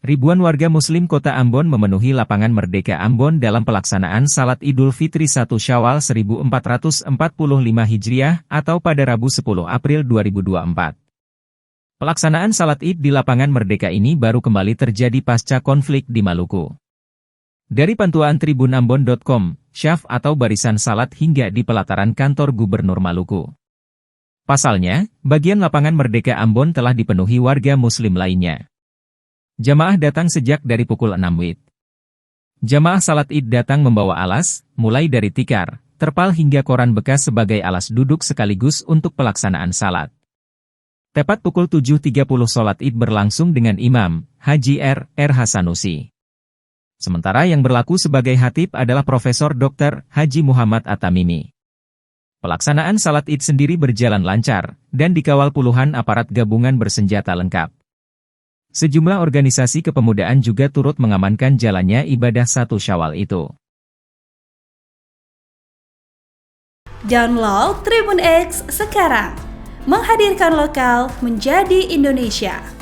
Ribuan warga Muslim Kota Ambon memenuhi lapangan Merdeka Ambon dalam pelaksanaan Salat Idul Fitri 1 Syawal 1445 Hijriah atau pada Rabu 10 April 2024. Pelaksanaan Salat Id di lapangan Merdeka ini baru kembali terjadi pasca konflik di Maluku. Dari pantauan tribunambon.com, syaf atau barisan salat hingga di pelataran kantor Gubernur Maluku. Pasalnya, bagian lapangan Merdeka Ambon telah dipenuhi warga Muslim lainnya. Jamaah datang sejak dari pukul 6 WIB. Jamaah salat Id datang membawa alas, mulai dari tikar, terpal hingga koran bekas sebagai alas duduk sekaligus untuk pelaksanaan salat. Tepat pukul 7.30 sholat Id berlangsung dengan Imam, Haji R. Hasanusi. Sementara yang berlaku sebagai khatib adalah Profesor Dr. Haji Muhammad At-Tamimi. Pelaksanaan salat Id sendiri berjalan lancar, dan dikawal puluhan aparat gabungan bersenjata lengkap. Sejumlah organisasi kepemudaan juga turut mengamankan jalannya ibadah 1 Syawal itu. Download Tribun X sekarang, menghadirkan lokal menjadi Indonesia.